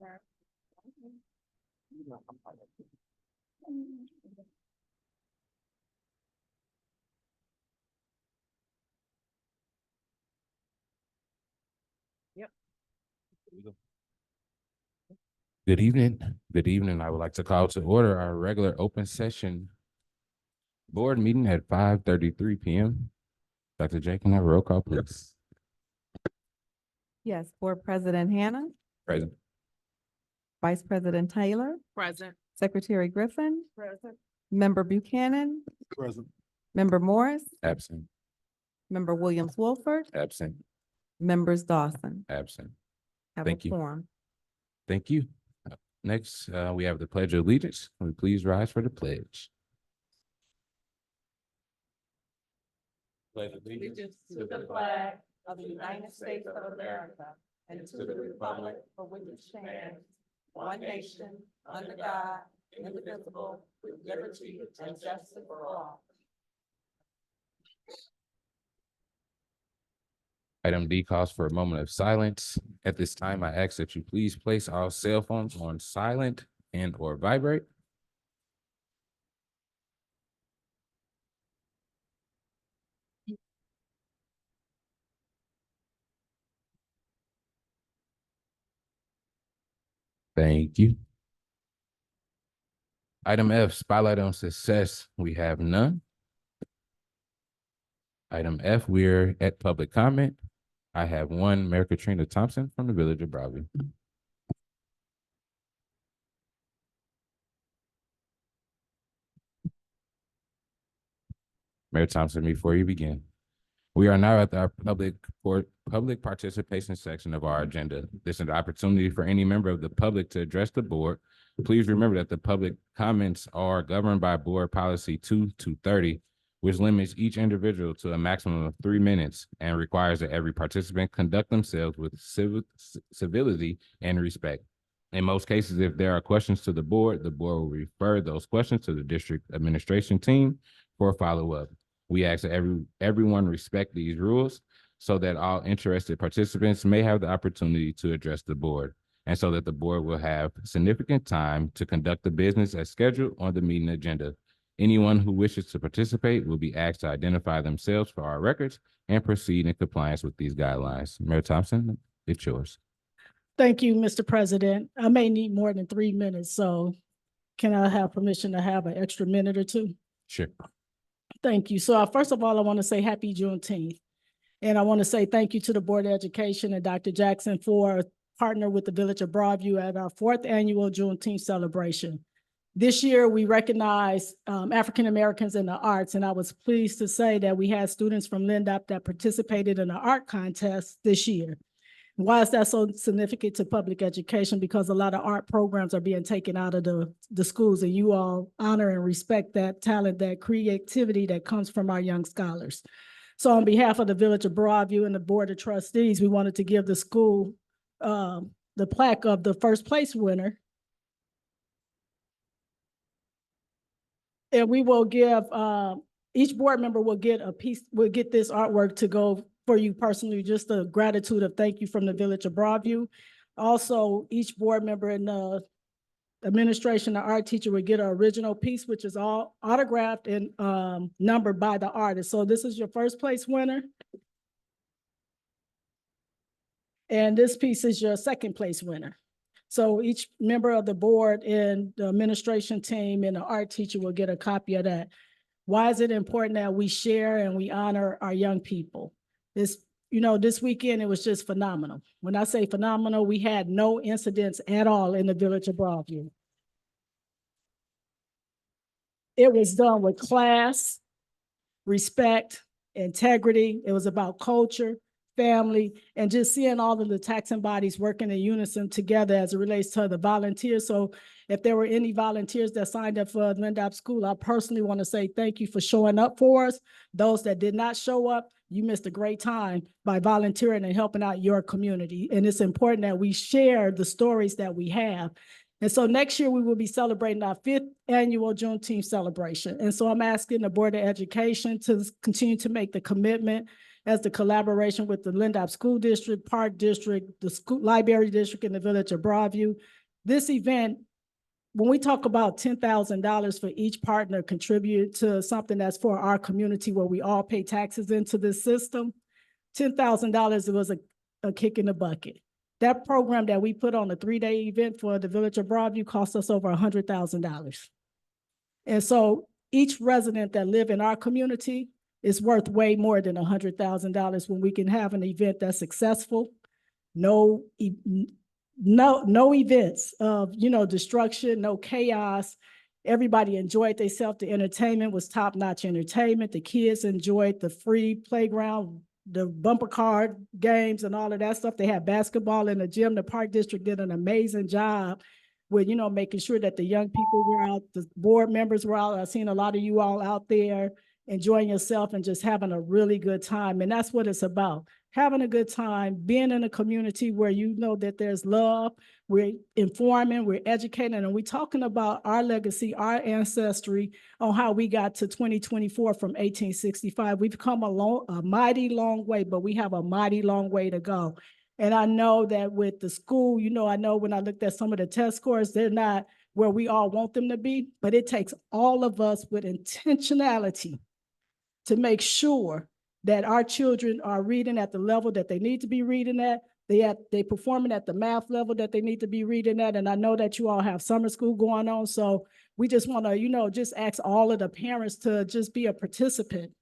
Yep. Good evening. Good evening. I would like to call to order our regular open session board meeting at 5:33 p.m. Dr. J, can I have a roll call, please? Yes, Board President Hannah, Present. Vice President Taylor, Present. Secretary Griffin, Present. Member Buchanan, Present. Member Morris, Absent. Member Williams-Wolford, Absent. Members Dawson. Absent. Have Thank a you. quorum. Thank you. Next, we have the Pledge of Allegiance. Will you please rise for the pledge? Pledge Allegiance to the flag of the United States of America and to the republic for which it stands, one nation, under God, indivisible, with liberty and justice for all. Item D calls for a moment of silence. At this time, I ask that you please place all cell phones on silent and or vibrate. Thank you. Item F, spotlight on success. We have none. Item F, we're at public comment. I have one, Mayor Katrina Thompson from the Village of Broadview. Mayor Thompson, before you begin, we are now at our public participation section of our agenda. This is an opportunity for any member of the public to address the board. Please remember that the public comments are governed by Board Policy 2230, which limits each individual to a maximum of 3 minutes and requires that every participant conduct themselves with civility and respect. In most cases, if there are questions to the board will refer those questions to the district administration team for follow-up. We ask that everyone respect these rules so that all interested participants may have the opportunity to address the board, and so that the board will have significant time to conduct the business as scheduled on the meeting agenda. Anyone who wishes to participate will be asked to identify themselves for our records and proceed in compliance with these guidelines. Mayor Thompson, it's yours. Thank you, Mr. President. I may need more than 3 minutes, so can I have permission to have an extra minute or two? Sure. Thank you. So first of all, I want to say happy Juneteenth. And I want to say thank you to the Board of Education and Dr. Jackson for partnering with the Village of Broadview at our 4th annual Juneteenth celebration. This year, we recognize African Americans in the arts, and I was pleased to say that we had students from Lindop that participated in the art contest this year. Why is that so significant to public education? Because a lot of art programs are being taken out of the schools, and you all honor and respect that talent, that creativity that comes from our young scholars. So on behalf of the Village of Broadview and the Board of Trustees, we wanted to give the school the plaque of the first place winner. And we will give, each board member will get a piece, will get this artwork to go for you personally, just a gratitude of thank you from the Village of Broadview. Also, each board member in the administration, the art teacher would get an original piece, which is all autographed and numbered by the artist. So this is your first place winner. And this piece is your second place winner. So each member of the board and the administration team and the art teacher will get a copy of that. Why is it important that we share and we honor our young people? This weekend, it was just phenomenal. When I say phenomenal, we had no incidents at all in the Village of Broadview. It was done with class, respect, integrity. It was about culture, family, and just seeing all of the taxing bodies working in unison together as it relates to the volunteers. So if there were any volunteers that signed up for Lindop School, I personally want to say thank you for showing up for us. Those that did not show up, you missed a great time by volunteering and helping out your community. And it's important that we share the stories that we have. And so next year we will be celebrating our 5th annual Juneteenth celebration. And so I'm asking the Board of Education to continue to make the commitment as the collaboration with the Lindop School District, Park District, the school library district in the village of Broadview. This event, when we talk about $10,000 for each partner contribute to something that's for our community where we all pay taxes into this system, $10,000 was a kick in the bucket. That program that we put on a 3-day event for the village of Broadview cost us over $100,000. And so each resident that live in our community is worth way more than $100,000 when we can have an event that's successful, no events of, destruction, no chaos. Everybody enjoyed themselves. The entertainment was top-notch entertainment. The kids enjoyed the free playground, the bumper card games and all of that stuff. They had basketball in the gym. The Park District did an amazing job with, making sure that the young people were out, the board members were out. I've seen a lot of you all out there enjoying yourself and just having a really good time. And that's what it's about. Having a good time, being in a community where you know that there's love, we're informing, we're educating, and we're talking about our legacy, our ancestry, on how we got to 2024 from 1865. We've come a mighty long way, but we have a mighty long way to go. And I know that with the school, I know when I looked at some of the test scores, they're not where we all want them to be, but it takes all of us with intentionality to make sure that our children are reading at the level that they need to be reading at. They performing at the math level that they need to be reading at. And I know that you all have summer school going on. So we just want to, just ask all of the parents to just be a participant,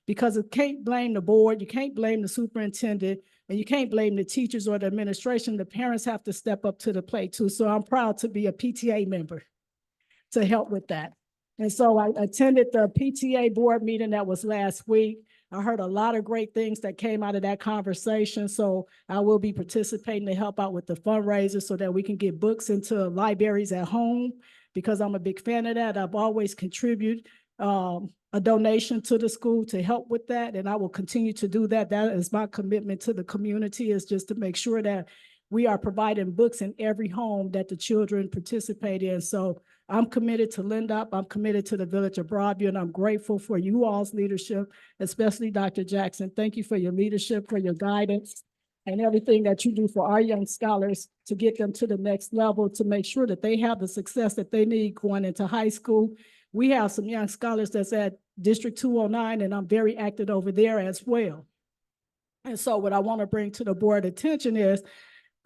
because you can't blame the board, you can't blame the superintendent, and you can't blame the teachers or the administration. The parents have to step up to the plate too. So I'm proud to be a PTA member to help with that. And so I attended the PTA board meeting that was last week. I heard a lot of great things that came out of that conversation. So I will be participating to help out with the fundraiser so that we can get books into libraries at home, because I'm a big fan of that. I've always contributed a donation to the school to help with that, and I will continue to do that. That is my commitment to the community, is just to make sure that we are providing books in every home that the children participate in. So I'm committed to Lindop. I'm committed to the village of Broadview, and I'm grateful for you all's leadership, especially Dr. Jackson. Thank you for your leadership, for your guidance, and everything that you do for our young scholars to get them to the next level, to make sure that they have the success that they need going into high school. We have some young scholars that's at District 209, and I'm very active over there as well. And so what I want to bring to the board attention is,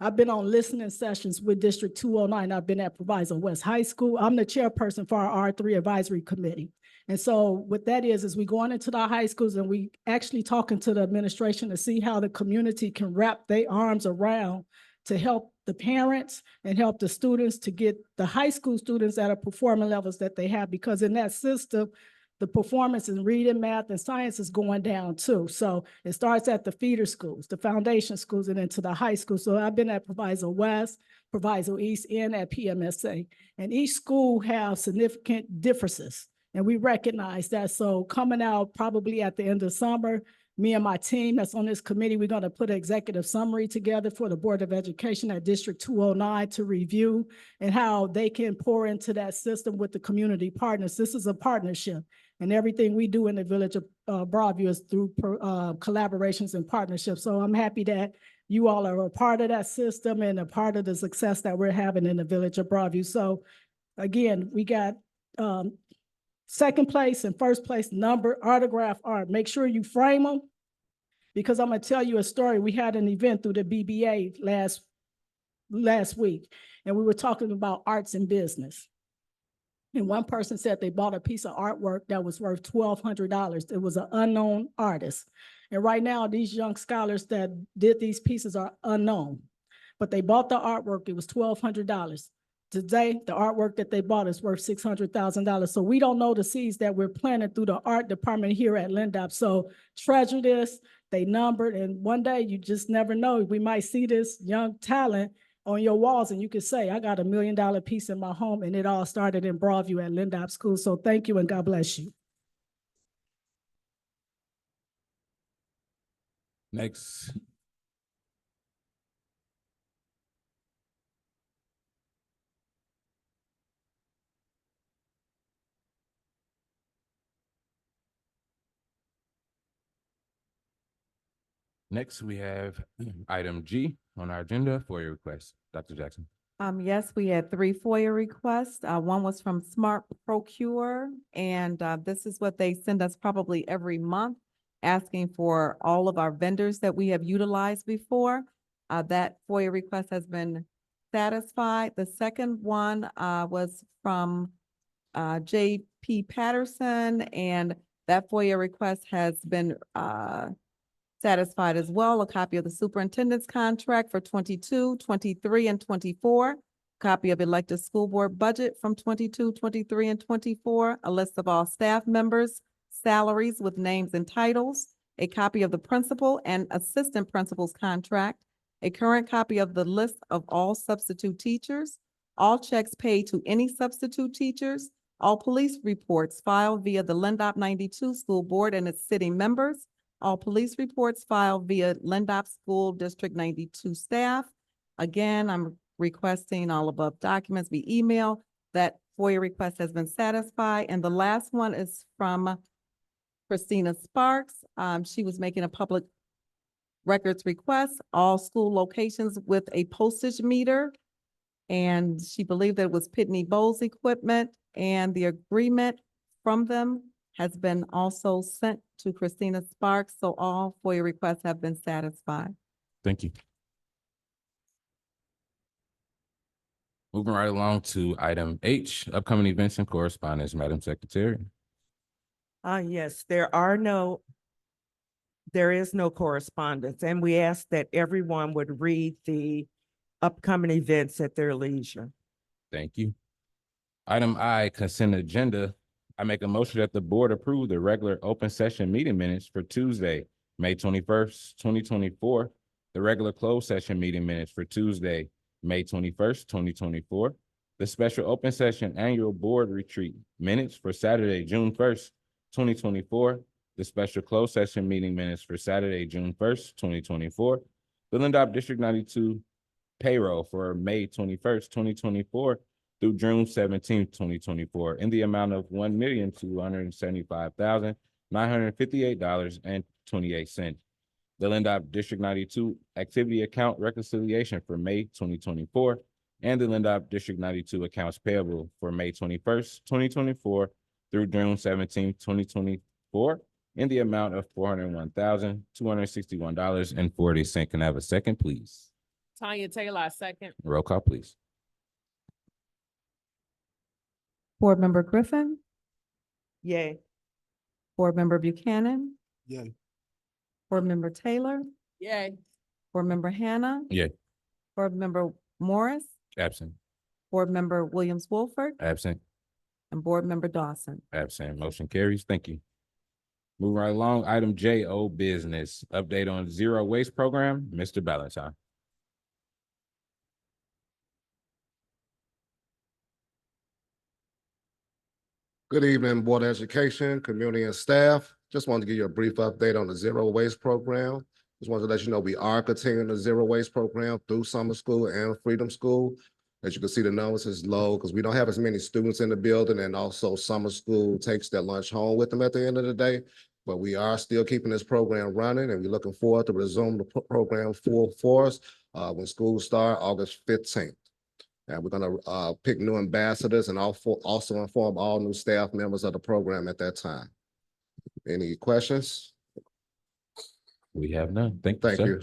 I've been on listening sessions with District 209. I've been at Proviso West High School. I'm the chairperson for our R3 advisory committee. And so what that is we going into the high schools and we actually talking to the administration to see how the community can wrap their arms around to help the parents and help the students to get the high school students at a performing levels that they have, because in that system, the performance in reading, math, and science is going down too. So it starts at the feeder schools, the foundation schools, and into the high school. So I've been at Proviso West, Proviso East, and at PMSA. And each school has significant differences, and we recognize that. So coming out probably at the end of summer, me and my team that's on this committee, we're going to put an executive summary together for the Board of Education at District 209 to review and how they can pour into that system with the community partners. This is a partnership, and everything we do in the village of Broadview is through collaborations and partnerships. So I'm happy that you all are a part of that system and a part of the success that we're having in the village of Broadview. So again, we got second place and first place number autograph art. Make sure you frame them, because I'm gonna tell you a story. We had an event through the BBA last week, and we were talking about arts and business. And one person said they bought a piece of artwork that was worth $1,200. It was an unknown artist. And right now, these young scholars that did these pieces are unknown, but they bought the artwork. It was $1,200. Today, the artwork that they bought is worth $600,000. So we don't know the seeds that we're planting through the art department here at Lindop. So treasure this, they numbered, and one day you just never know. We might see this young talent on your walls and you can say, I got $1 million piece in my home, and it all started in Broadview at Lindop School. So thank you and God bless you. Next. Next, we have item G on our agenda for your request. Dr. Jackson. Yes, we had three FOIA requests. One was from Smart Procure, and this is what they send us probably every month, asking for all of our vendors that we have utilized before. That FOIA request has been satisfied. The second one was from J.P. Patterson, and that FOIA request has been satisfied as well. A copy of the superintendent's contract for 22, 23, and 24. Copy of elected school board budget from 22, 23, and 24. A list of all staff members' salaries with names and titles. A copy of the principal and assistant principal's contract. A current copy of the list of all substitute teachers. All checks paid to any substitute teachers. All police reports filed via the Lindop 92 school board and its city members. All police reports filed via Lindop School District 92 staff. Again, I'm requesting all above documents be emailed. That FOIA request has been satisfied. And the last one is from Christina Sparks. She was making a public records request, all school locations with a postage meter. And she believed that it was Pitney Bowes equipment, and the agreement from them has been also sent to Christina Sparks, so all FOIA requests have been satisfied. Thank you. Moving right along to item H, upcoming events and correspondence, Madam Secretary. Yes, there is no correspondence, and we ask that everyone would read the upcoming events at their leisure. Thank you. Item I, consent agenda. I make a motion that the board approve the regular open session meeting minutes for Tuesday, May 21st, 2024. The regular closed session meeting minutes for Tuesday, May 21st, 2024. The special open session annual board retreat minutes for Saturday, June 1st, 2024. The special closed session meeting minutes for Saturday, June 1st, 2024. The Lindop District 92 payroll for May 21st, 2024 through June 17th, 2024 in the amount of $1,275,958.28. The Lindop District 92 activity account reconciliation for May 2024 and the Lindop District 92 accounts payable for May 21st, 2024 through June 17th, 2024 in the amount of $401,261.40. Can I have a second, please? Tanya Taylor, I second. Roll call, please. Board Member Griffin, Yay. Board Member Buchanan, Yay. Board Member Taylor, Yay. Board Member Hannah. Yay. Board Member Morris, Absent. Board Member Williams-Wolford, Absent. and Board Member Dawson. Absent. Motion carries. Thank you. Moving right along, item J, old business. Update on zero waste program, Mr. Ballantyne. Good evening, Board of Education, community and staff. Just wanted to give you a brief update on the zero waste program. Just wanted to let you know we are continuing the zero waste program through summer school and Freedom School. As you can see, the numbers is low because we don't have as many students in the building, and also summer school takes their lunch home with them at the end of the day. But we are still keeping this program running, and we're looking forward to resume the program full force when schools start August 15th. And we're gonna pick new ambassadors and also inform all new staff members of the program at that time. Any questions? We have none. Thank you, Thank sir. you.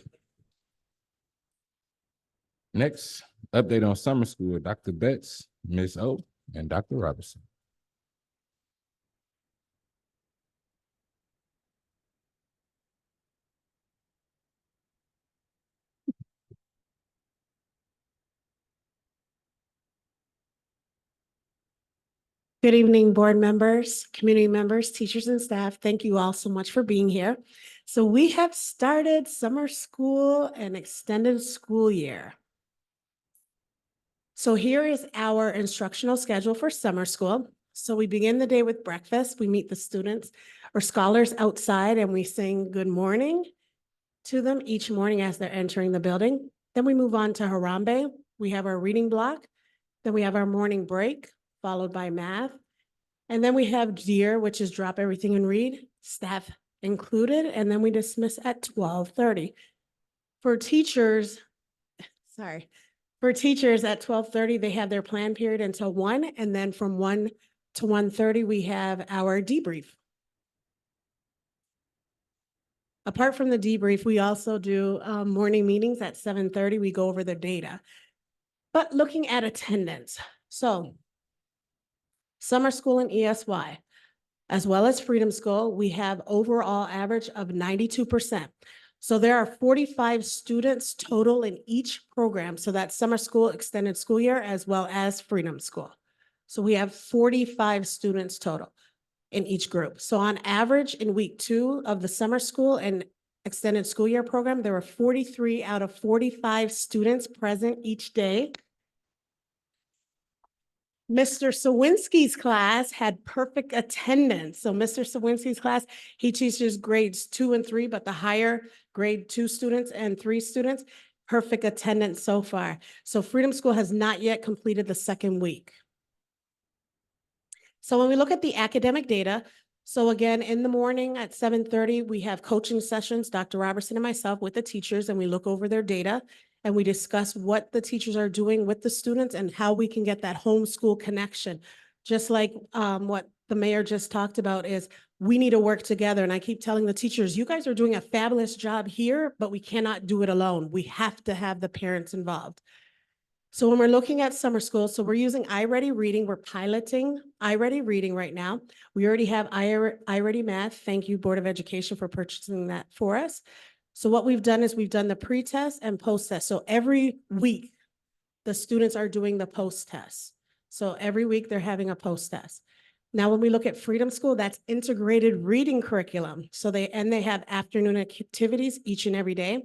Next, update on summer school, Dr. Betts, Ms. O, and Dr. Robertson. Good evening, board members, community members, teachers and staff. Thank you all so much for being here. So we have started summer school and extended school year. So here is our instructional schedule for summer school. So we begin the day with breakfast. We meet the students or scholars outside and we sing good morning to them each morning as they're entering the building. Then we move on to Harambe. We have our reading block. Then we have our morning break, followed by math. And then we have DEAR, which is drop everything and read. Staff included, and then we dismiss at 12:30. For teachers, sorry, for teachers at 12:30, they have their plan period until 1, and then from 1 to 1:30, we have our debrief. Apart from the debrief, we also do morning meetings at 7:30. We go over the data. But looking at attendance, so summer school and ESY, as well as Freedom School, we have overall average of 92%. So there are 45 students total in each program. So that's summer school, extended school year, as well as Freedom School. So we have 45 students total in each group. So on average, in week 2 of the summer school and extended school year program, there were 43 out of 45 students present each day. Mr. Sawinski's class had perfect attendance. So Mr. Sawinski's class, he teaches grades 2 and 3, but the higher grade 2 students and 3 students, perfect attendance so far. So Freedom School has not yet completed the second week. So when we look at the academic data, so again, in the morning at 7:30, we have coaching sessions, Dr. Robertson and myself with the teachers, and we look over their data and we discuss what the teachers are doing with the students and how we can get that homeschool connection. Just like what the mayor just talked about is we need to work together. And I keep telling the teachers, you guys are doing a fabulous job here, but we cannot do it alone. We have to have the parents involved. So when we're looking at summer school, so we're using iReady Reading, we're piloting iReady Reading right now. We already have iReady Math. Thank you, Board of Education, for purchasing that for us. So what we've done is we've done the pre-test and post-test. So every week, the students are doing the post-test. So every week they're having a post-test. Now, when we look at Freedom School, that's integrated reading curriculum. So they have afternoon activities each and every day.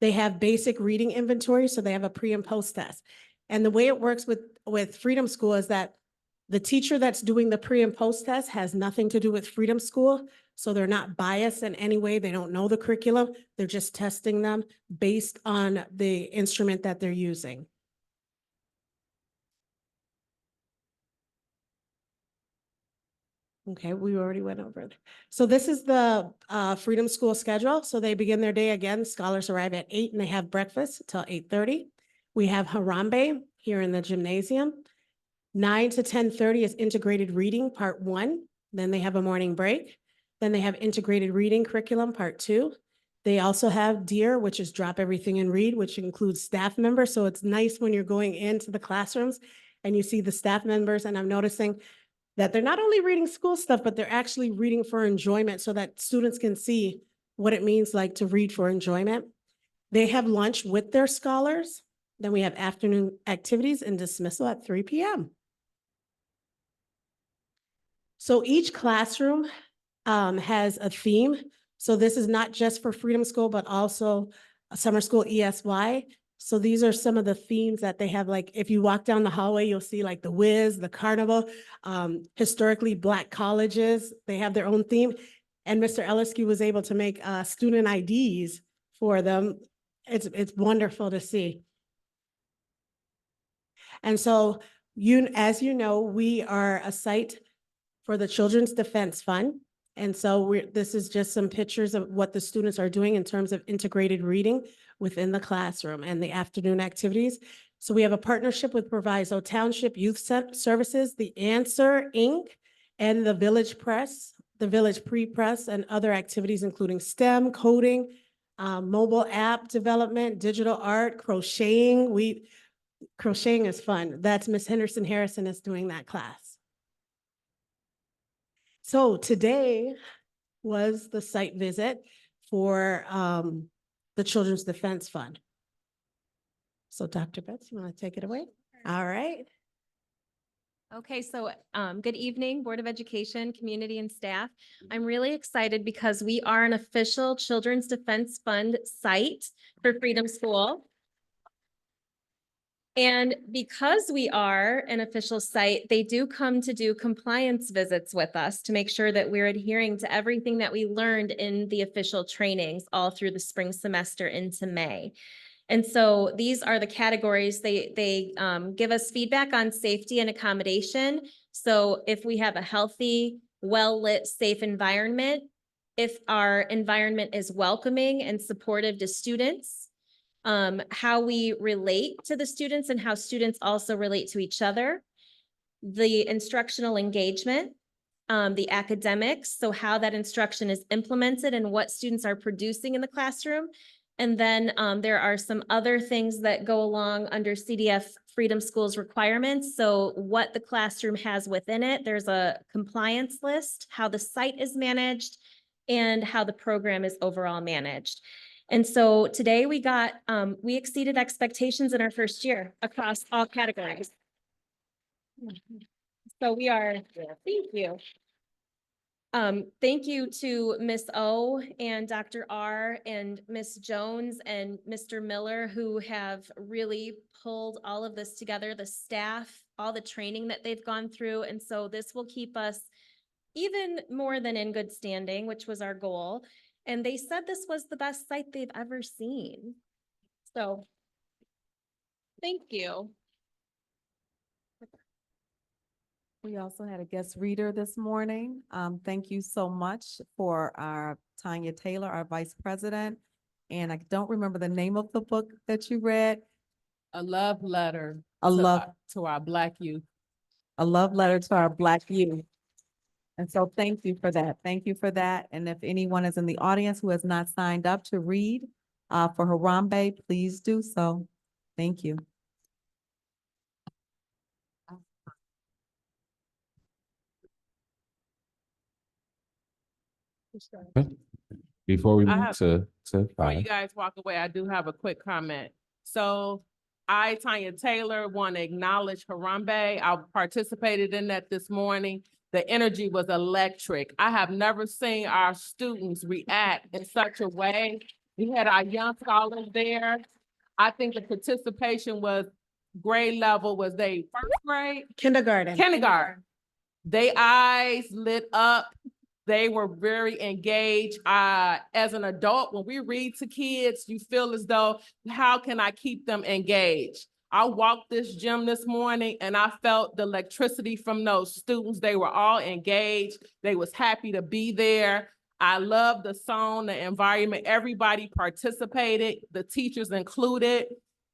They have basic reading inventory, so they have a pre and post test. And the way it works with Freedom School is that the teacher that's doing the pre and post test has nothing to do with Freedom School. So they're not biased in any way. They don't know the curriculum. They're just testing them based on the instrument that they're using. Okay, we already went over it. So this is the Freedom School schedule. So they begin their day again. Scholars arrive at 8 and they have breakfast till 8:30. We have Harambe here in the gymnasium. 9 to 10:30 is integrated reading, part 1. Then they have a morning break. Then they have integrated reading curriculum, part 2. They also have DEAR, which is drop everything and read, which includes staff members. So it's nice when you're going into the classrooms and you see the staff members, and I'm noticing that they're not only reading school stuff, but they're actually reading for enjoyment so that students can see what it means like to read for enjoyment. They have lunch with their scholars. Then we have afternoon activities and dismissal at 3 p.m. So each classroom has a theme. So this is not just for Freedom School, but also a summer school ESY. So these are some of the themes that they have. Like if you walk down the hallway, you'll see like the Wiz, the Carnival, historically Black colleges, they have their own theme. And Mr. Ellisky was able to make student IDs for them. It's wonderful to see. And so as you know, we are a site for the Children's Defense Fund. And so this is just some pictures of what the students are doing in terms of integrated reading within the classroom and the afternoon activities. So we have a partnership with Proviso Township Youth Services, the Answer Inc., and the Village Press, the Village Pre-Press, and other activities including STEM, coding, mobile app development, digital art, crocheting. Crocheting is fun. That's Miss Henderson Harrison is doing that class. So today was the site visit for the Children's Defense Fund. So Dr. Betts, you want to take it away? All right. Okay, so good evening, Board of Education, community and staff. I'm really excited because we are an official Children's Defense Fund site for Freedom School. And because we are an official site, they do come to do compliance visits with us to make sure that we're adhering to everything that we learned in the official trainings all through the spring semester into May. And so these are the categories. They give us feedback on safety and accommodation. So if we have a healthy, well-lit, safe environment, if our environment is welcoming and supportive to students, how we relate to the students and how students also relate to each other, the instructional engagement, the academics, so how that instruction is implemented and what students are producing in the classroom. And then there are some other things that go along under CDF Freedom Schools requirements. So what the classroom has within it, there's a compliance list, how the site is managed, and how the program is overall managed. And so today we exceeded expectations in our first year across all categories. So we are, thank you. Thank you to Miss O and Dr. R and Miss Jones and Mr. Miller, who have really pulled all of this together, the staff, all the training that they've gone through. And so this will keep us even more than in good standing, which was our goal. And they said this was the best site they've ever seen. So thank you. We also had a guest reader this morning. Thank you so much for our Tanya Taylor, our vice president. And I don't remember the name of the book that you read. A love letter. A love, To our Black youth. a love letter to our Black youth. And so thank you for that. Thank you for that. And if anyone is in the audience who has not signed up to read for Harambe, please do so. Thank you. Before we I move have- to Before you five, guys walk away, I do have a quick comment. So I, Tanya Taylor, want to acknowledge Harambe. I participated in that this morning. The energy was electric. I have never seen our students react in such a way. We had our young scholars there. I think the participation was grade level, was they first grade? Kindergarten. Kindergarten. They eyes lit up. They were very engaged. As an adult, when we read to kids, you feel as though, how can I keep them engaged? I walked this gym this morning and I felt the electricity from those students. They were all engaged. They was happy to be there. I love the song, the environment. Everybody participated, the teachers included.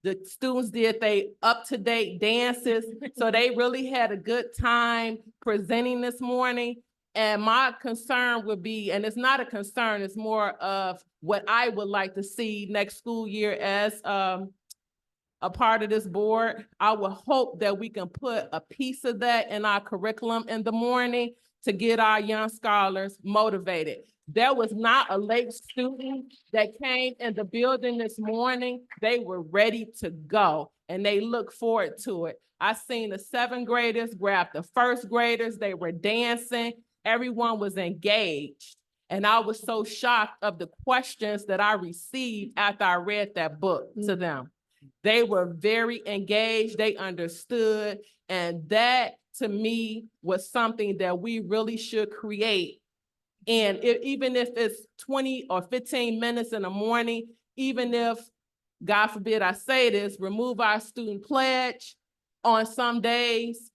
The students did they up-to-date dances. So they really had a good time presenting this morning. And my concern would be, and it's not a concern, it's more of what I would like to see next school year as a part of this board. I would hope that we can put a piece of that in our curriculum in the morning to get our young scholars motivated. There was not a late student that came in the building this morning. They were ready to go and they look forward to it. I seen the 7th graders grab the 1st graders. They were dancing. Everyone was engaged. And I was so shocked of the questions that I received after I read that book to them. They were very engaged. They understood. And that to me was something that we really should create. And even if it's 20 or 15 minutes in the morning, even if, God forbid I say this, remove our student pledge on some days,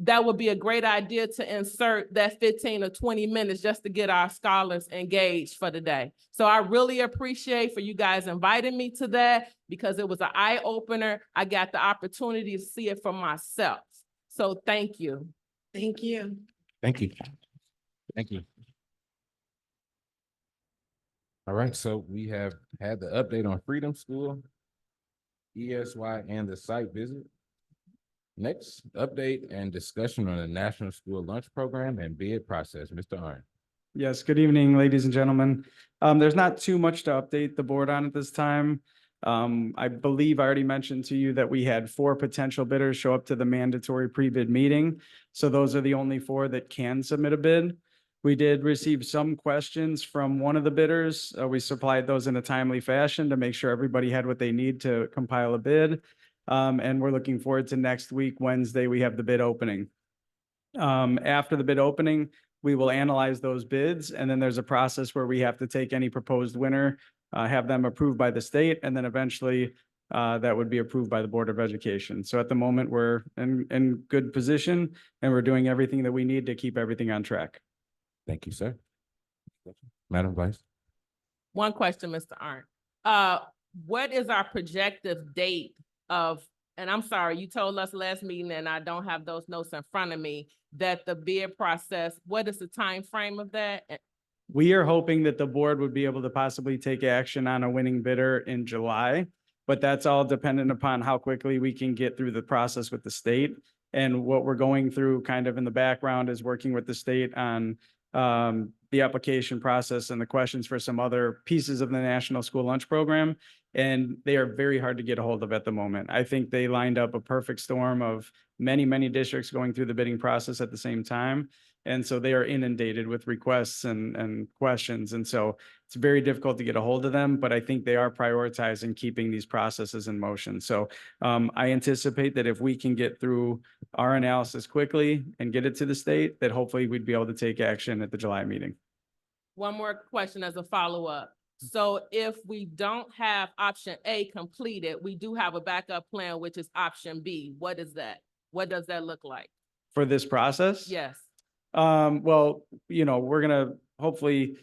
that would be a great idea to insert that 15 or 20 minutes just to get our scholars engaged for the day. So I really appreciate for you guys inviting me to that because it was an eye opener. I got the opportunity to see it for myself. So thank you. Thank you. thank you. Thank you. All right, so we have had the update on Freedom School, ESY, and the site visit. Next, update and discussion on the National School Lunch Program and bid process. Mr. Arnn. Yes, good evening, ladies and gentlemen. There's not too much to update the board on at this time. I believe I already mentioned to you that we had 4 potential bidders show up to the mandatory pre-bid meeting. So those are the only 4 that can submit a bid. We did receive some questions from one of the bidders. We supplied those in a timely fashion to make sure everybody had what they need to compile a bid. And we're looking forward to next week, Wednesday, we have the bid opening. After the bid opening, we will analyze those bids, and then there's a process where we have to take any proposed winner, have them approved by the state, and then eventually that would be approved by the Board of Education. So at the moment, we're in good position, and we're doing everything that we need to keep everything on track. Thank you, sir. Madam Vice? One question, Mr. Arndt. What is our projected date of, and I'm sorry, you told us last meeting, and I don't have those notes in front of me, that the bid process, what is the time frame of that? We are hoping that the board would be able to possibly take action on a winning bidder in July, but that's all dependent upon how quickly we can get through the process with the state. And what we're going through kind of in the background is working with the state on the application process and the questions for some other pieces of the National School Lunch Program. And they are very hard to get a hold of at the moment. I think they lined up a perfect storm of many, many districts going through the bidding process at the same time. And so they are inundated with requests and questions. And so it's very difficult to get a hold of them, but I think they are prioritizing keeping these processes in motion. So I anticipate that if we can get through our analysis quickly and get it to the state, that hopefully we'd be able to take action at the July meeting. One more question as a follow-up. So if we don't have option A completed, we do have a backup plan, which is option B. What is that? What does that look like? For this process? Yes. Well, we're gonna hopefully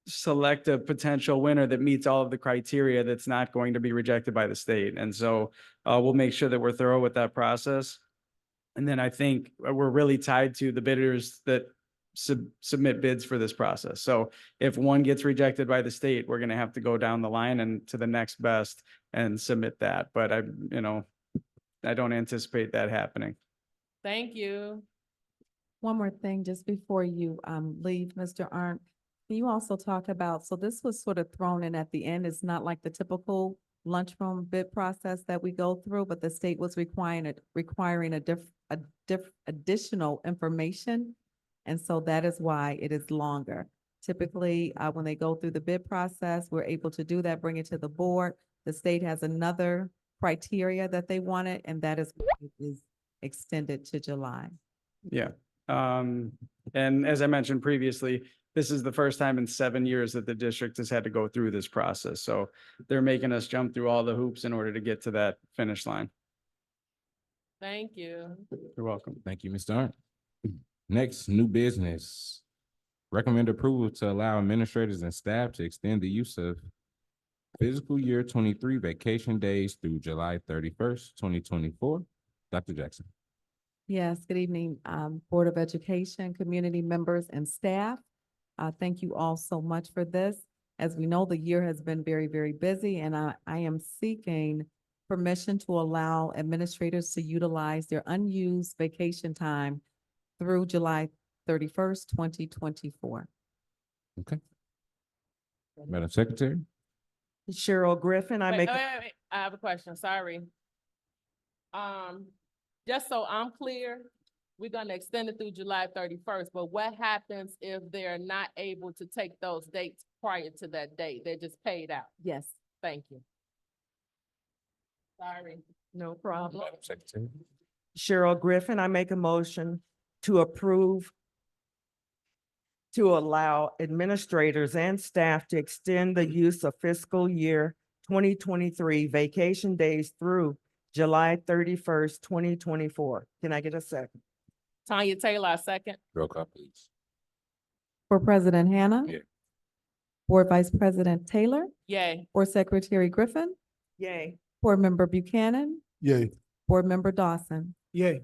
select a potential winner that meets all of the criteria that's not going to be rejected by the state. And so we'll make sure that we're thorough with that process. And then I think we're really tied to the bidders that submit bids for this process. So if one gets rejected by the state, we're gonna have to go down the line and to the next best and submit that. But I don't anticipate that happening. Thank you. One more thing, just before you leave, Mr. Arndt, can you also talk about, so this was sort of thrown in at the end. It's not like the typical lunchroom bid process that we go through, but the state was requiring additional information. And so that is why it is longer. Typically, when they go through the bid process, we're able to do that, bring it to the board. The state has another criteria that they wanted, and that is extended to July. Yeah. And as I mentioned previously, this is the first time in 7 years that the district has had to go through this process. So they're making us jump through all the hoops in order to get to that finish line. Thank you. You're welcome. Thank you, Mr. Arndt. Next, new business. Recommend approval to allow administrators and staff to extend the use of fiscal year 23 vacation days through July 31st, 2024. Dr. Jackson. Yes, good evening, Board of Education, community members, and staff. Thank you all so much for this. As we know, the year has been very, very busy, and I am seeking permission to allow administrators to utilize their unused vacation time through July 31st, 2024. Okay. Madam Secretary. Cheryl Griffin, I make, Wait. I have a question, sorry. Just so I'm clear, we're gonna extend it through July 31st, but what happens if they're not able to take those dates prior to that date? They're just paid out. Yes. Thank you. Sorry. no problem. Madam Secretary. Cheryl Griffin, I make a motion to approve to allow administrators and staff to extend the use of fiscal year 2023 vacation days through July 31st, 2024. Can I get a second? Tanya Taylor, I second. Roll call, please. For President Hannah. Yeah. Board Vice President Taylor, Yay. Board Secretary Griffin, Yay. Board Member Buchanan, Yay. Board Member Dawson, Yay.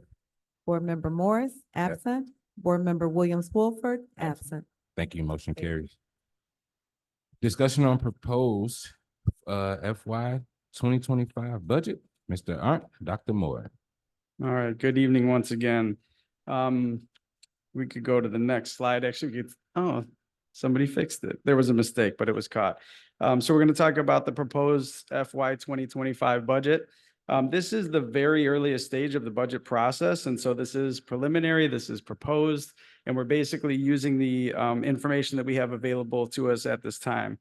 Board Member Morris, absent, Board Member Williams-Wolford, absent. Thank you. Motion carries. Discussion on proposed FY 2025 budget. Mr. Arndt, Dr. Moore. All right, good evening once again. We could go to the next slide. Actually, somebody fixed it. There was a mistake, but it was caught. So we're going to talk about the proposed FY 2025 budget. This is the very earliest stage of the budget process. And so this is preliminary, this is proposed, and we're basically using the information that we have available to us at this time.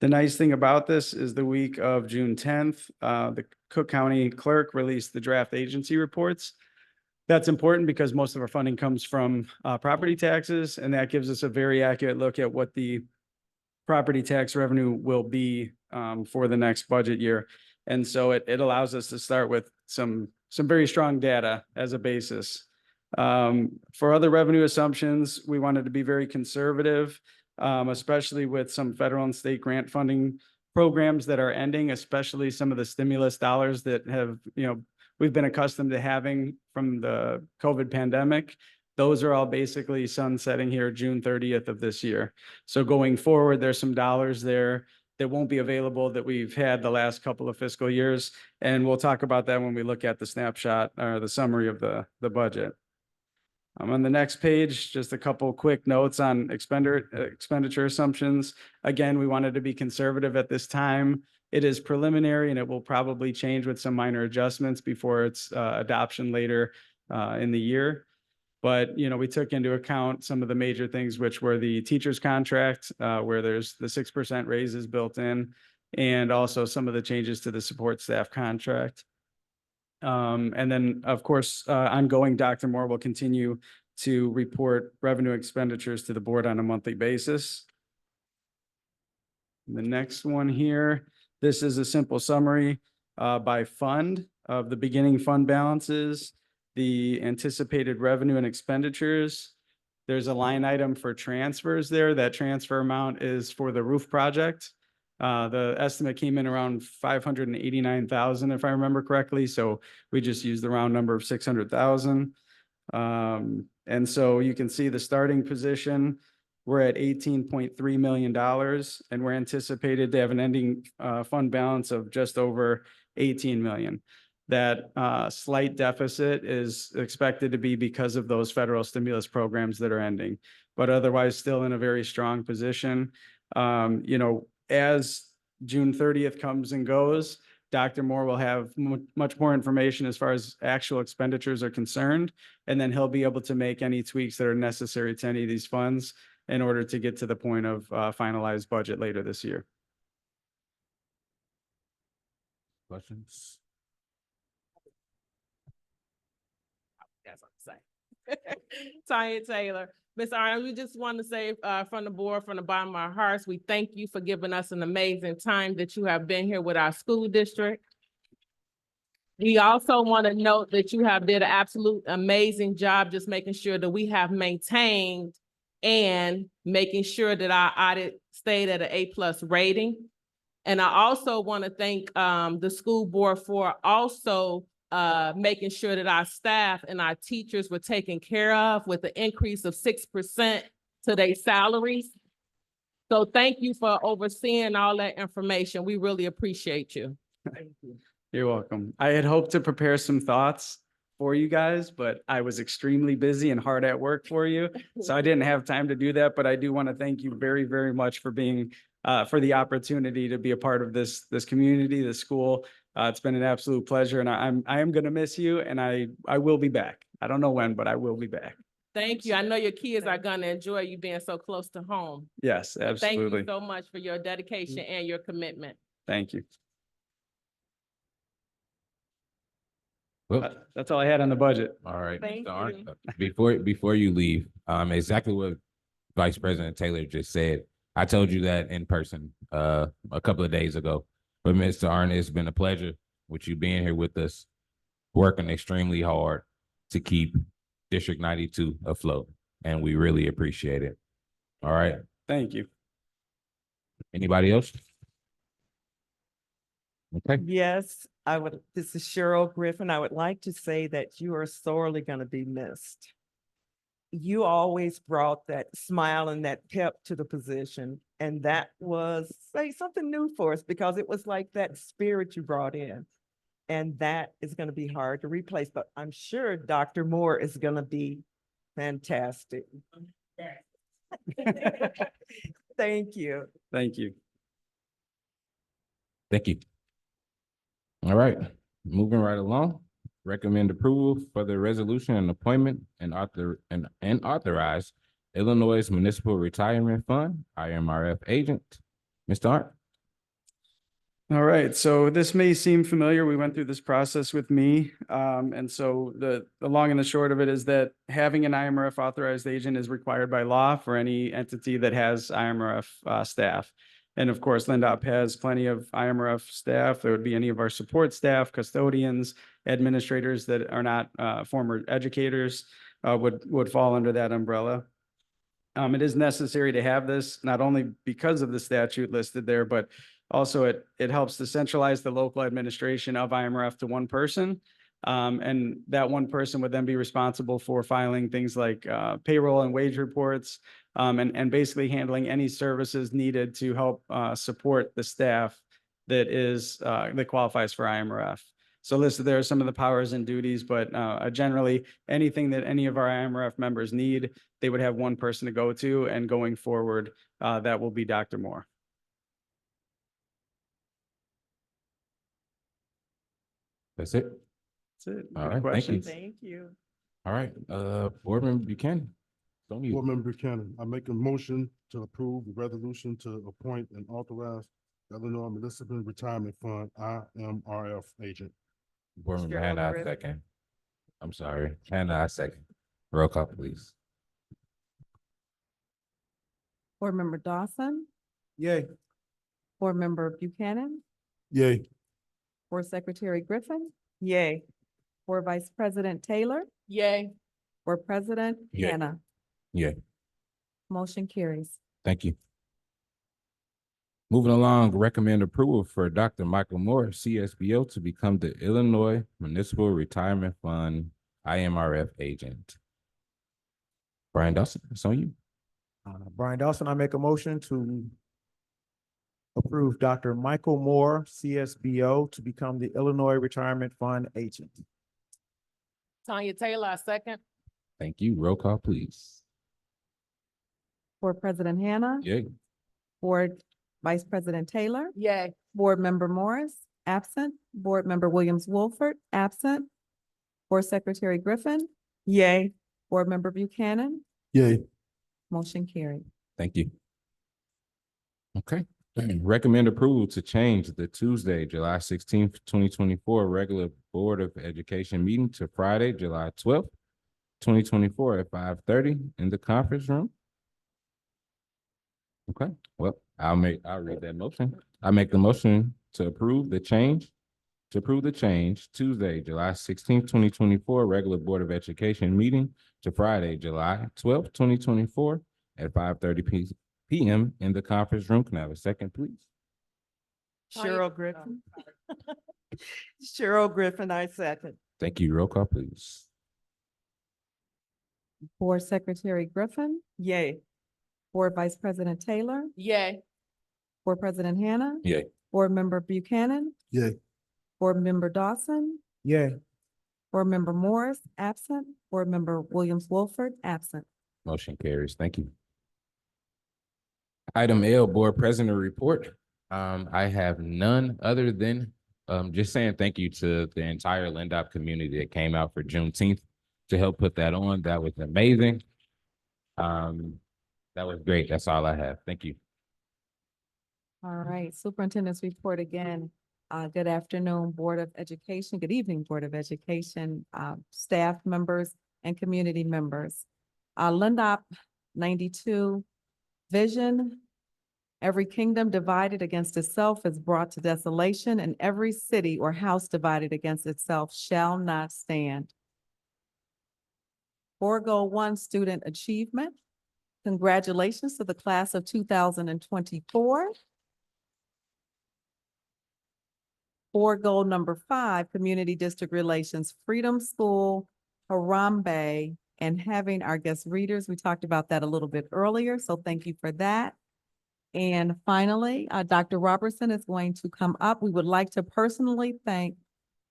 The nice thing about this is the week of June 10th, the Cook County Clerk released the draft agency reports. That's important because most of our funding comes from property taxes, and that gives us a very accurate look at what the property tax revenue will be for the next budget year. And so it allows us to start with some very strong data as a basis. For other revenue assumptions, we wanted to be very conservative. especially with some federal and state grant funding programs that are ending, especially some of the stimulus dollars that have, we've been accustomed to having from the COVID pandemic. Those are all basically sunsetting here June 30th of this year. So going forward, there's some dollars there that won't be available that we've had the last couple of fiscal years. And we'll talk about that when we look at the snapshot or the summary of the budget. On the next page, just a couple quick notes on expenditure assumptions. Again, we wanted to be conservative at this time. It is preliminary and it will probably change with some minor adjustments before its adoption later in the year. But, we took into account some of the major things, which were the teacher's contract, where there's the 6% raises built in, and also some of the changes to the support staff contract. And then, of course, ongoing, Dr. Moore will continue to report revenue expenditures to the board on a monthly basis. The next one here, this is a simple summary by fund of the beginning fund balances, the anticipated revenue and expenditures. There's a line item for transfers there. That transfer amount is for the roof project. The estimate came in around 589,000, if I remember correctly. So we just used the round number of 600,000. And so you can see the starting position, we're at $18.3 million, and we're anticipated to have an ending fund balance of just over 18 million. That slight deficit is expected to be because of those federal stimulus programs that are ending, but otherwise still in a very strong position. As June 30th comes and goes, Dr. Moore will have much more information as far as actual expenditures are concerned, and then he'll be able to make any tweaks that are necessary to any of these funds in order to get to the point of finalized budget later this year. Questions? That's what I'm saying. Tanya Taylor. Ms. Arnold, we just want to say from the board, from the bottom of our hearts, we thank you for giving us an amazing time that you have been here with our school district. We also want to note that you have did an absolute amazing job just making sure that we have maintained and making sure that our audit stayed at an A+ rating. And I also want to thank the school board for also making sure that our staff and our teachers were taken care of with an increase of 6% to their salaries. So thank you for overseeing all that information. We really appreciate you. Thank you. You're welcome. I had hoped to prepare some thoughts for you guys, but I was extremely busy and hard at work for you. So I didn't have time to do that, but I do want to thank you very, very much for being, for the opportunity to be a part of this community, this school. It's been an absolute pleasure, and I am going to miss you, and I will be back. I don't know when, but I will be back. Thank you. I know your kids are going to enjoy you being so close to home. Yes, Thank absolutely. you so much for your dedication and your commitment. Thank you. Well, That's all I had on the budget. all right. Thank Mr. Arndt, you. Before you leave, exactly what Vice President Taylor just said. I told you that in person a couple of days ago. But Mr. Arnott, it's been a pleasure with you being here with us, working extremely hard to keep District 92 afloat, and we really appreciate it. All right. Thank you. Anybody else? Okay. Yes, I would, this is Cheryl Griffin. I would like to say that you are sorely going to be missed. You always brought that smile and that pep to the position. And that was, say, something new for us because it was like that spirit you brought in. And that is going to be hard to replace, but I'm sure Dr. Moore is going to be fantastic. Thank you. Thank you. Thank you. All right, moving right along. Recommend approval for the resolution and appointment and authorize Illinois Municipal Retirement Fund, IMRF agent. Mr. Arndt. All right, so this may seem familiar. We went through this process with me. And so the long and the short of it is that having an IMRF authorized agent is required by law for any entity that has IMRF staff. And of course, Lindop has plenty of IMRF staff. There would be any of our support staff, custodians, administrators that are not former educators would fall under that umbrella. It is necessary to have this, not only because of the statute listed there, but also it helps to centralize the local administration of IMRF to one person. And that one person would then be responsible for filing things like payroll and wage reports, and basically handling any services needed to help support the staff that qualifies for IMRF. So listed there are some of the powers and duties, but generally, anything that any of our IMRF members need, they would have one person to go to, and going forward, that will be Dr. Moore. That's it. That's it. All Any right, thank you. questions? Thank you. All right, Board Member Buchanan. Don't you? Board Member Buchanan, I make a motion to approve the resolution to appoint and authorize the Illinois Municipal Retirement Fund IMRF agent. Board Member Cheryl Hannah, I Griffin. second. I'm sorry, Hannah, I second. Roll call, please. Board Member Dawson, Yay. Board Member Buchanan, Yay. Board Secretary Griffin, Yay. Board Vice President Taylor, Yay. Board President Yay. Hannah. Yeah, Motion carries. thank you. Moving along, recommend approval for Dr. Michael Moore, CSBO, to become the Illinois Municipal Retirement Fund IMRF agent. Brian Dawson, it's on you. Brian Dawson, I make a motion to approve Dr. Michael Moore, CSBO, to become the Illinois Retirement Fund agent. Tanya Taylor, I second. Thank you. Roll call, please. Board President Hannah, Yay. Board Vice President Taylor, Yay. Board Member Morris, absent. Board Member Williams-Wolford, absent. Board Secretary Griffin, Yay. Board Member Buchanan, Yay. motion carried. Thank you. Okay, recommend approval to change the Tuesday, July 16th, 2024 regular Board of Education meeting to Friday, July 12th, 2024 at 5:30 in the conference room. Okay, well, I'll read that motion. I make the motion to approve the change Tuesday, July 16th, 2024 regular Board of Education meeting to Friday, July 12th, 2024 at 5:30 p.m. in the conference room. Can I have a second, please? Cheryl Griffin. Cheryl Griffin, I second. Thank you. Roll call, please. Board Secretary Griffin, Yay. Board Vice President Taylor, Yay. Board President Hannah. Yay. Board Member Buchanan, Yay. Board Member Dawson, Yay. Board Member Morris, absent. Board Member Williams-Wolford, absent. Motion carries. Thank you. Item L, Board President Report. I have none other than just saying thank you to the entire Lindop community that came out for Juneteenth to help put that on. That was amazing. That was great. That's all I have. Thank you. All right, Superintendent's report again. Good afternoon, Board of Education. Good evening, Board of Education, staff members and community members. Lindop 92 vision. Every kingdom divided against itself is brought to desolation, and every city or house divided against itself shall not stand. 4-Goal-1 student achievement. Congratulations to the class of 2024. 4-Goal number 5, Community District Relations, Freedom School, Harambe, and having our guest readers. We talked about that a little bit earlier, so thank you for that. And finally, Dr. Robertson is going to come up. We would like to personally thank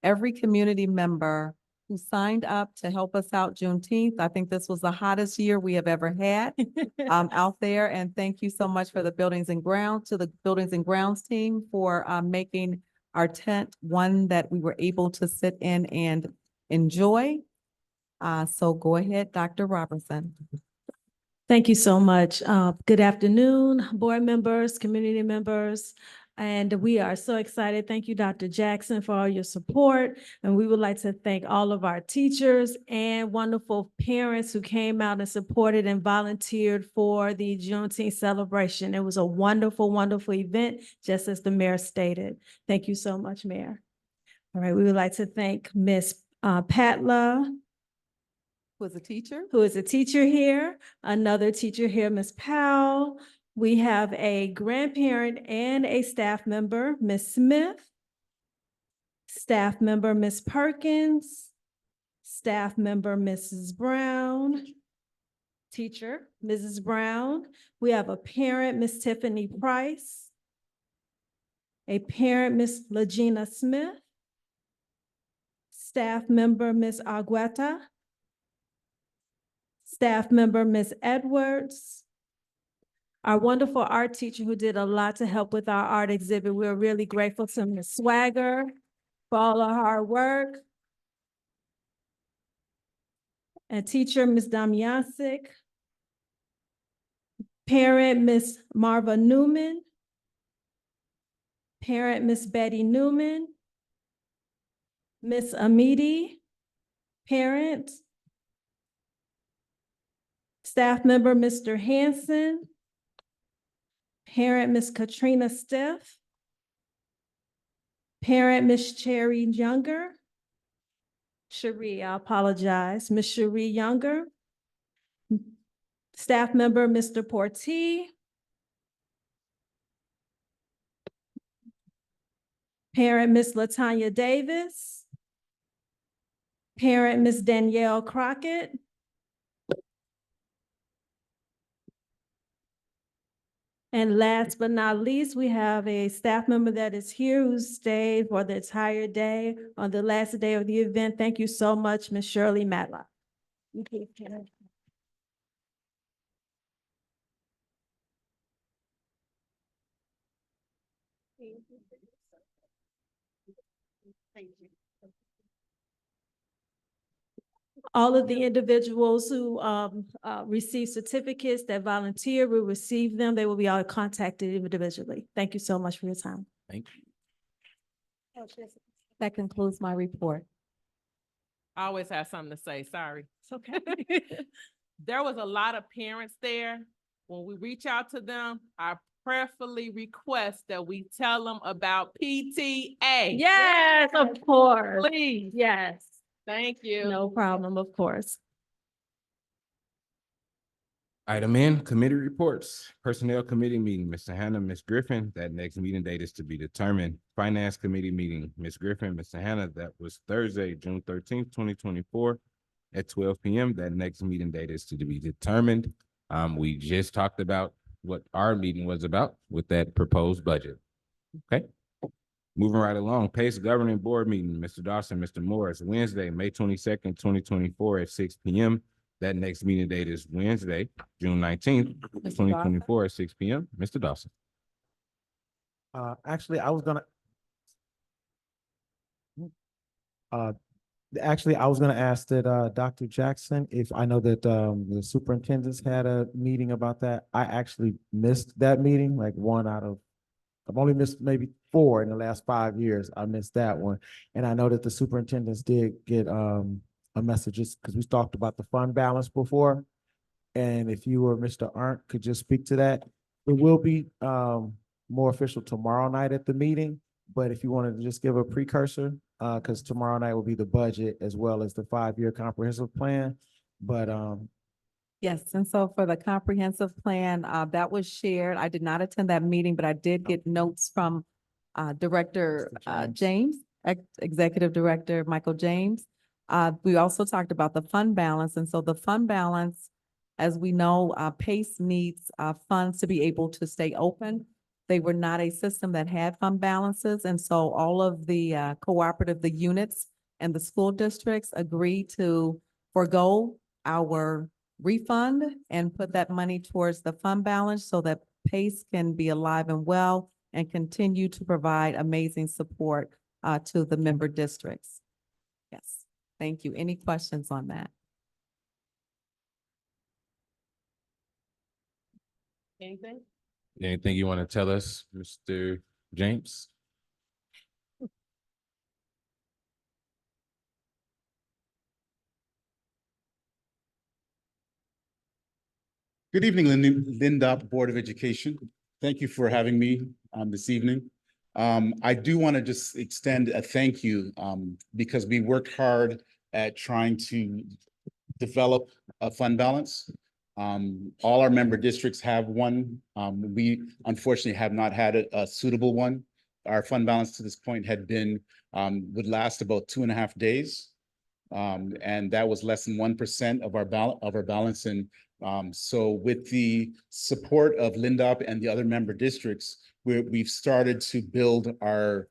every community member who signed up to help us out Juneteenth. I think this was the hottest year we have ever had out there. And thank you so much for the Buildings and Grounds, to the Buildings and Grounds team for making our tent one that we were able to sit in and enjoy. So go ahead, Dr. Robertson. Thank you so much. Good afternoon, board members, community members, and we are so excited. Thank you, Dr. Jackson, for all your support. And we would like to thank all of our teachers and wonderful parents who came out and supported and volunteered for the Juneteenth celebration. It was a wonderful, wonderful event, just as the mayor stated. Thank you so much, Mayor. All right, we would like to thank Ms. Patla, Who is a teacher? who is a teacher here, another teacher here, Ms. Powell. We have a grandparent and a staff member, Ms. Smith. Staff member, Ms. Perkins. Staff member, Mrs. Brown. Teacher, Mrs. Brown. We have a parent, Ms. Tiffany Price. A parent, Ms. Legina Smith. Staff member, Ms. Agueta. Staff member, Ms. Edwards. Our wonderful art teacher who did a lot to help with our art exhibit. We're really grateful to Ms. Swagger for all her hard work. And teacher, Ms. Damiancic. Parent, Ms. Marva Newman. Parent, Ms. Betty Newman. Ms. Amidi. Parent. Staff member, Mr. Hanson. Parent, Ms. Katrina Stiff. Parent, Ms. Cherry Younger. Cherie, I apologize, Ms. Cherie Younger. Staff member, Mr. Portee. Parent, Ms. Latanya Davis. Parent, Ms. Danielle Crockett. And last but not least, we have a staff member that is here who stayed for the entire day on the last day of the event. Thank you so much, Ms. Shirley Matlock. Okay, Karen. Thank you. All of the individuals who receive certificates that volunteer will receive them. They will be all contacted individually. Thank you so much for your time. Thank you. That concludes my report. I always have something to say, sorry. It's okay. There was a lot of parents there. When we reach out to them, I prayerfully request that we tell them about PTA. Yes, of course. Please, Yes, thank you. no problem, of course. Item N, committee reports. Personnel Committee meeting, Mr. Hannah, Ms. Griffin. That next meeting date is to be determined. Finance Committee meeting, Ms. Griffin, Mr. Hannah. That was Thursday, June 13th, 2024 at 12 p.m. That next meeting date is to be determined. We just talked about what our meeting was about with that proposed budget. Okay. Moving right along, PACE Governing Board meeting, Mr. Dawson, Mr. Morris, Wednesday, May 22nd, 2024 at 6 p.m. That next meeting date is Wednesday, June 19th, 2024 at 6 p.m. Mr. Dawson. Actually, I was gonna. Actually, I was gonna ask that Dr. Jackson, if I know that the superintendents had a meeting about that. I actually missed that meeting, like I've only missed maybe 4 in the last 5 years. I missed that one. And I know that the superintendents did get a message, because we talked about the fund balance before. And if you or Mr. Arndt could just speak to that, it will be more official tomorrow night at the meeting. But if you wanted to just give a precursor, because tomorrow night will be the budget as well as the 5-year comprehensive plan. But Yes, and so for the comprehensive plan, that was shared. I did not attend that meeting, but I did get notes from Director James, Executive Director Michael James. We also talked about the fund balance, and so the fund balance, as we know, PACE needs funds to be able to stay open. They were not a system that had fund balances, and so all of the cooperative, the units and the school districts agreed to forego our refund and put that money towards the fund balance so that PACE can be alive and well and continue to provide amazing support to the member districts. Yes, thank you. Any questions on that? Anything? Anything you want to tell us, Mr. James? Good evening, Lindop Board of Education. Thank you for having me this evening. I do want to just extend a thank you because we worked hard at trying to develop a fund balance. All our member districts have one. We unfortunately have not had a suitable one. Our fund balance to this point had been, would last about 2.5 days. And that was less than 1% of our balance. And so with the support of Lindop and the other member districts, we've started to build our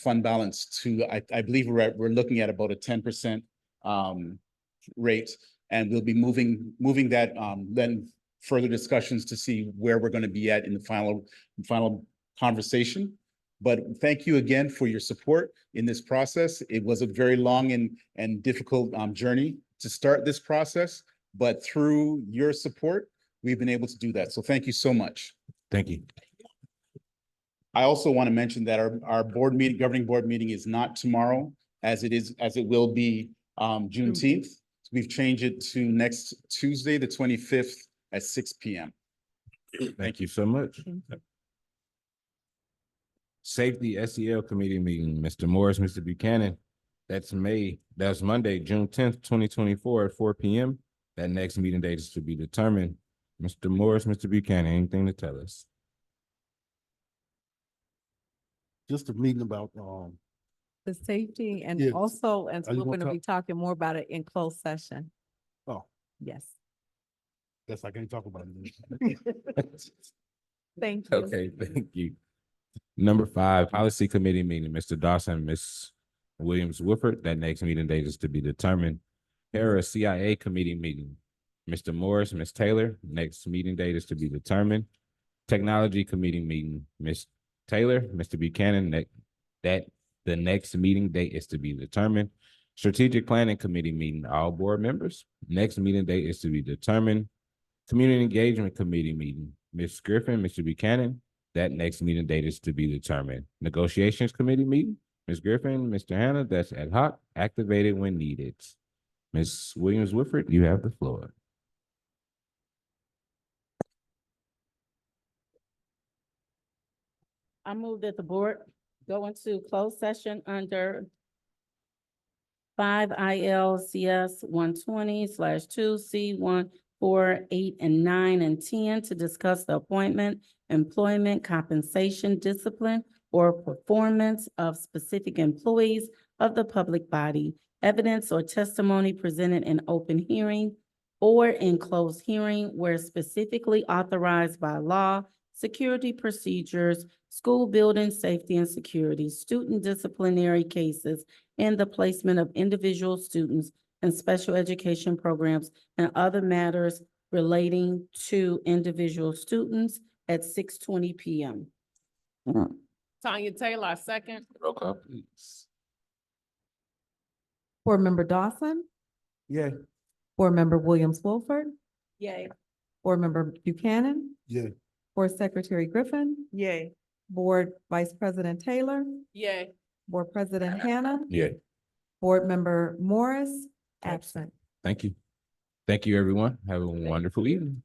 fund balance to, I believe we're looking at about a 10% rate. And we'll be moving that then further discussions to see where we're going to be at in the final conversation. But thank you again for your support in this process. It was a very long and difficult journey to start this process, but through your support, we've been able to do that. So thank you so much. Thank you. I also want to mention that our board meeting, governing board meeting is not tomorrow, as it will be Juneteenth. We've changed it to next Tuesday, the 25th at 6 p.m. Thank you so much. Safety SEL Committee meeting, Mr. Morris, Mr. Buchanan. That's Monday, June 10th, 2024 at 4 p.m. That next meeting date is to be determined. Mr. Morris, Mr. Buchanan, anything to tell us? Just a meeting about, The safety and Yes. also, and Are you we're gonna going to be talk- talking more about it in closed session. oh, Yes. guess I can't talk about it. Thank you. Okay, thank you. Number 5, Policy Committee meeting, Mr. Dawson, Ms. Williams-Woodford. That next meeting date is to be determined. Para CIA Committee meeting, Mr. Morris, Ms. Taylor. Next meeting date is to be determined. Technology Committee meeting, Ms. Taylor, Mr. Buchanan. The next meeting date is to be determined. Strategic Planning Committee meeting, all board members. Next meeting date is to be determined. Community Engagement Committee meeting, Ms. Griffin, Mr. Buchanan. That next meeting date is to be determined. Negotiations Committee meeting, Ms. Griffin, Mr. Hannah, that's ad hoc, activated when needed. Ms. Williams-Woodford, you have the floor. I move that the board go into closed session under 5 ILCS 120/2 C1, 4, 8, and 9 and 10 to discuss the appointment, employment, compensation, discipline, or performance of specific employees of the public body, evidence or testimony presented in open hearing or in closed hearing where specifically authorized by law, security procedures, school building safety and security, student disciplinary cases, and the placement of individual students in special education programs and other matters relating to individual students at 6:20 p.m. Tanya Taylor, I second. Roll call, please. Board Member Dawson, Yeah. Board Member Williams-Wolford, Yay. Board Member Buchanan, Yeah, Board Secretary Griffin, Yay. Board Vice President Taylor, Yay. Board President Hannah, Yeah, Board Member Morris, absent. thank you. Thank you, everyone. Have a wonderful evening.